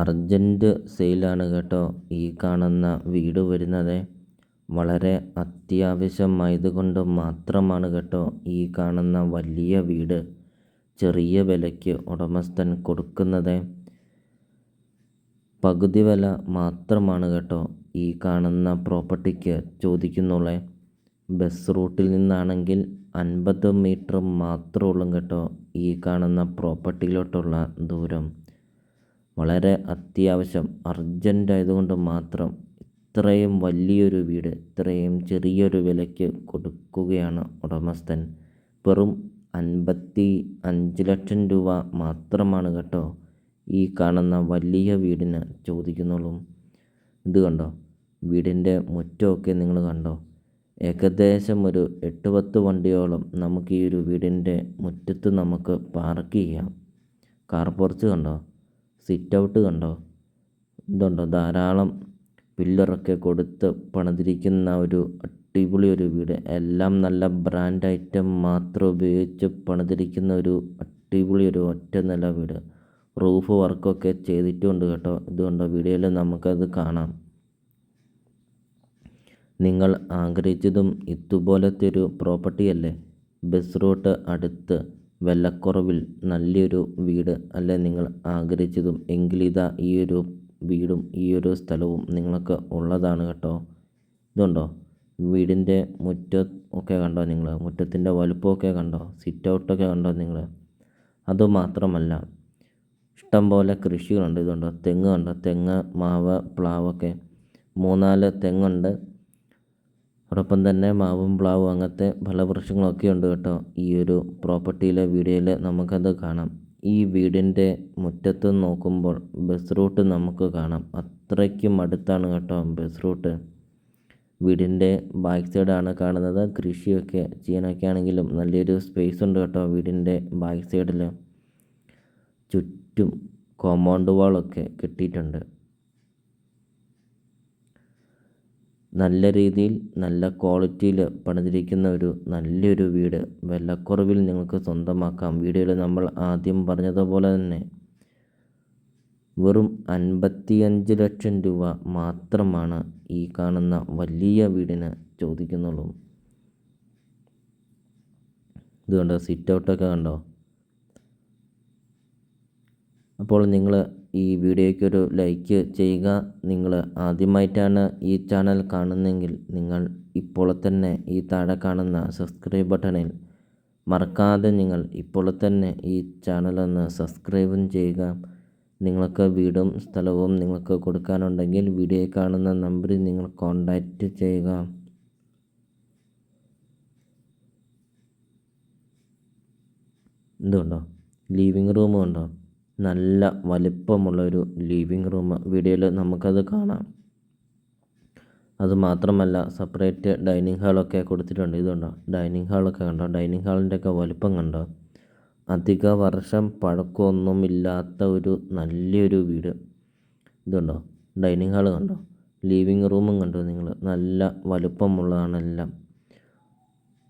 Urgent സെയിലാണ് കേട്ടോ ഈ കാണുന്ന വീട് വരുന്നത്. വളരെ അത്യാവശ്യമായതുകൊണ്ട് മാത്രമാണ് കേട്ടോ ഈ കാണുന്ന വലിയ വീട് ചെറിയ വിലയ്ക്ക് ഉടമസ്ഥൻ കൊടുക്കുന്നത്. പകുതി വില മാത്രമാണ് കേട്ടോ ഈ കാണുന്ന പ്രോപ്പർട്ടിക്ക് ചോദിക്കുന്നുള്ളേ. ബസ് റൂട്ടിൽ നിന്നാണെങ്കിൽ 50 മീറ്റർ മാത്രമേ ഉള്ളൂ കേട്ടോ ഈ കാണുന്ന പ്രോപ്പർട്ടിയിലോട്ടുള്ള ദൂരം. വളരെ അത്യാവശ്യം അർജൻ്റ് ആയതുകൊണ്ട് മാത്രം ഇത്രയും വലിയൊരു വീട് ഇത്രയും ചെറിയൊരു വിലയ്ക്ക് കൊടുക്കുകയാണ് ഉടമസ്ഥൻ. വെറും 55 ലക്ഷം രൂപ മാത്രമാണ് കേട്ടോ ഈ കാണുന്ന വലിയ വീടിന് ചോദിക്കുന്നുള്ളൂ. ഇത് കണ്ടോ, വീടിൻ്റെ മുറ്റമൊക്കെ നിങ്ങൾ കണ്ടോ? ഏകദേശം ഒരു 8-10 വണ്ടിയോളം നമുക്ക് ഈ ഒരു വീടിൻ്റെ മുറ്റത്ത് നമുക്ക് പാർക്ക് ചെയ്യാം. കാർ പോർച്ച് കണ്ടോ, സിറ്റ് ഔട്ട് കണ്ടോ, ഇതുണ്ടോ, ധാരാളം പില്ലറൊക്കെ കൊടുത്ത് പണിതിരിക്കുന്ന ഒരു അടിപൊളി ഒരു വീട്. എല്ലാം നല്ല ബ്രാൻഡ് ഐറ്റം മാത്രം ഉപയോഗിച്ച് പണിതിരിക്കുന്ന ഒരു അടിപൊളി ഒരു ഒറ്റ നില വീട്. റൂഫ് വർക്കൊക്കെ ചെയ്തിട്ടുണ്ട് കേട്ടോ. ഇതുകൊണ്ടോ, വീഡിയോയിൽ നമുക്കത് കാണാം. നിങ്ങൾ ആഗ്രഹിച്ചതും ഇതുപോലത്തെ ഒരു പ്രോപ്പർട്ടിയല്ലേ? ബസ് റൂട്ട് അടുത്ത് വിലക്കുറവിൽ നല്ലൊരു വീട് അല്ലേ നിങ്ങൾ ആഗ്രഹിച്ചതും? എങ്കിലിതാ ഈ ഒരു വീടും ഈ ഒരു സ്ഥലവും നിങ്ങൾക്ക് ഉള്ളതാണ് കേട്ടോ. ഇതുണ്ടോ, വീടിൻ്റെ മുറ്റം ഒക്കെ കണ്ടോ നിങ്ങൾ? മുറ്റത്തിൻ്റെ വലുപ്പമൊക്കെ കണ്ടോ? സിറ്റ് ഔട്ടൊക്കെ കണ്ടോ നിങ്ങൾ? അതുമാത്രമല്ല ഇഷ്ടം പോലെ കൃഷികളുണ്ട്. ഇതുണ്ടോ, തെങ്ങ് കണ്ടോ? തെങ്ങ്, മാവ്, പ്ലാവൊക്കെ 3-4 തെങ്ങുണ്ട്. അതോടൊപ്പം തന്നെ മാവും പ്ലാവും അങ്ങനത്തെ ഫലവൃക്ഷങ്ങളൊക്കെ ഉണ്ട് കേട്ടോ. ഈ ഒരു പ്രോപ്പർട്ടിയിലെ വീഡിയോയിൽ നമുക്കത് കാണാം. ഈ വീടിൻ്റെ മുറ്റത്ത് നോക്കുമ്പോൾ ബസ് റൂട്ട് നമുക്ക് കാണാം. അത്രയ്ക്കും അടുത്താണ് കേട്ടോ ബസ് റൂട്ട്. വീടിൻ്റെ ബാക്ക് സൈഡാണ് കാണുന്നത്. കൃഷിയൊക്കെ ചെയ്യാനൊക്കെ ആണെങ്കിലും നല്ലൊരു സ്പേസ് ഉണ്ട് കേട്ടോ വീടിൻ്റെ ബാക്ക് സൈഡിൽ. ചുറ്റും കോമ്പൗണ്ട് വാളൊക്കെ കെട്ടിയിട്ടുണ്ട്. നല്ല രീതിയിൽ നല്ല ക്വാളിറ്റിയിൽ പണിതിരിക്കുന്ന ഒരു നല്ലൊരു വീട് വിലക്കുറവിൽ നിങ്ങൾക്ക് സ്വന്തമാക്കാം. വീഡിയോയിൽ നമ്മൾ ആദ്യം പറഞ്ഞതുപോലെ തന്നെ വെറും 55 ലക്ഷം രൂപ മാത്രമാണ് ഈ കാണുന്ന വലിയ വീടിന് ചോദിക്കുന്നുള്ളൂ. ഇതുകൊണ്ട് സിറ്റ് ഔട്ടൊക്കെ കണ്ടോ? അപ്പോൾ നിങ്ങൾ ഈ വീഡിയോയ്ക്കൊരു ലൈക്ക് ചെയ്യുക. നിങ്ങൾ ആദ്യമായിട്ടാണ് ഈ ചാനൽ കാണുന്നതെങ്കിൽ നിങ്ങൾ ഇപ്പോൾ തന്നെ ഈ താഴെ കാണുന്ന സബ്സ്ക്രൈബ് ബട്ടണിൽ മറക്കാതെ നിങ്ങൾ ഇപ്പോൾ തന്നെ ഈ ചാനലൊന്ന് സബ്സ്ക്രൈബും ചെയ്യുക. നിങ്ങൾക്ക് വീടും സ്ഥലവും നിങ്ങൾക്ക് കൊടുക്കാനുണ്ടെങ്കിൽ വീഡിയോയിൽ കാണുന്ന നമ്പറിൽ നിങ്ങൾ കോൺടാക്റ്റ് ചെയ്യുക. ഇതുണ്ടോ, ലിവിങ് റൂം ഉണ്ടോ? നല്ല വലിപ്പമുള്ളൊരു ലിവിങ് റൂം വീഡിയോയിൽ നമുക്കത് കാണാം. അതുമാത്രമല്ല സെപ്പറേറ്റ് ഡൈനിങ് ഹാളൊക്കെ കൊടുത്തിട്ടുണ്ട്. ഇതുണ്ടോ, ഡൈനിങ് ഹാളൊക്കെ കണ്ടോ? ഡൈനിങ് ഹാളിൻ്റെയൊക്കെ വലിപ്പം കണ്ടോ? അധിക വർഷം പഴക്കമൊന്നുമില്ലാത്ത ഒരു നല്ലൊരു വീട്. ഇതുണ്ടോ, ഡൈനിങ് ഹാൾ കണ്ടോ? ലിവിങ് റൂമും കണ്ടോ നിങ്ങൾ? നല്ല വലുപ്പമുള്ളതാണ് എല്ലാം.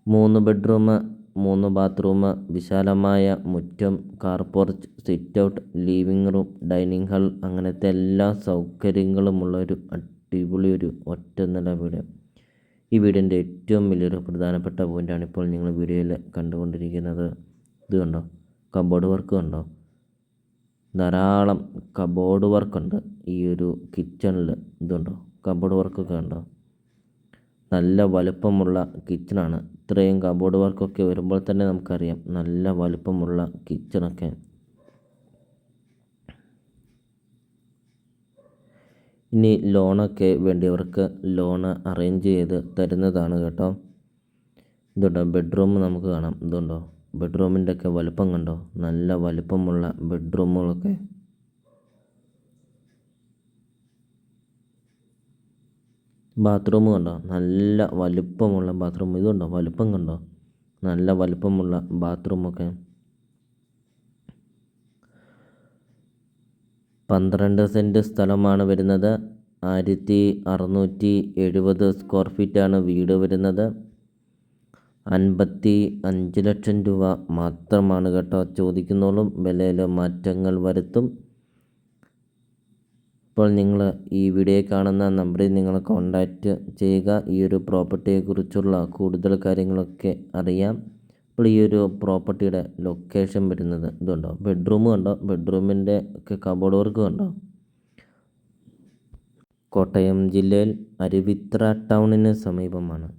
3 ബെഡ്റൂം, 3 ബാത്റൂം, വിശാലമായ മുറ്റം, car porch, sit out, living room, dining hall, അങ്ങനത്തെ എല്ലാ സൗകര്യങ്ങളുമുള്ള ഒരു അടിപൊളി ഒരു ഒറ്റ നില വീട്. ഈ വീടിൻ്റെ ഏറ്റവും വലിയൊരു പ്രധാനപ്പെട്ട പോയിൻ്റാണ് ഇപ്പോൾ നിങ്ങൾ വീഡിയോയിൽ കണ്ടുകൊണ്ടിരിക്കുന്നത്. ഇത് കണ്ടോ, കബോർഡ് വർക്ക് കണ്ടോ? ധാരാളം കബോർഡ് വർക്കുണ്ട് ഈ ഒരു കിച്ചണിൽ. ഇതുണ്ടോ, കബോർഡ് വർക്കൊക്കെ കണ്ടോ? നല്ല വലുപ്പമുള്ള കിച്ചണാണ്. ഇത്രയും കബോർഡ് വർക്കൊക്കെ വരുമ്പോൾ തന്നെ നമുക്കറിയാം നല്ല വലുപ്പമുള്ള കിച്ചണൊക്കെ. ഇനി ലോണൊക്കെ വേണ്ടിയവർക്ക് ലോണ് അറേഞ്ച് ചെയ്ത് തരുന്നതാണ് കേട്ടോ. ഇതുണ്ടോ, ബെഡ്റൂം നമുക്ക് കാണാം. ഇതുണ്ടോ, ബെഡ്റൂമിൻ്റെ ഒക്കെ വലുപ്പം കണ്ടോ? നല്ല വലുപ്പമുള്ള ബെഡ്റൂമുകളൊക്കെ. ബാത്റൂം കണ്ടോ? നല്ല വലുപ്പമുള്ള ബാത്റൂം. ഇതുണ്ടോ, വലുപ്പം കണ്ടോ? നല്ല വലുപ്പമുള്ള ബാത്റൂമൊക്കെ. 12 സെൻറ്റ് സ്ഥലമാണ് വരുന്നത്. 1670 സ്ക്വയർ ഫീറ്റാണ് വീട് വരുന്നത്. 55 ലക്ഷം രൂപ മാത്രമാണ് കേട്ടോ ചോദിക്കുന്നുള്ളൂ. വിലയിൽ മാറ്റങ്ങൾ വരുത്തും. അപ്പോൾ നിങ്ങൾ ഈ വീഡിയോയിൽ കാണുന്ന നമ്പറിൽ നിങ്ങൾ കോൺടാക്റ്റ് ചെയ്യുക. ഈ ഒരു പ്രോപ്പർട്ടിയെക്കുറിച്ചുള്ള കൂടുതൽ കാര്യങ്ങളൊക്കെ അറിയാം. അപ്പോൾ ഈ ഒരു പ്രോപ്പർട്ടിയുടെ ലൊക്കേഷൻ വരുന്നത് ഇതുണ്ടോ, ബെഡ്റൂം കണ്ടോ, ബെഡ്റൂമിൻ്റെ ഒക്കെ കബോർഡ് വർക്ക് കണ്ടോ. കോട്ടയം ജില്ലയിൽ അരുവിത്ര ടൗണിന് സമീപമാണ്.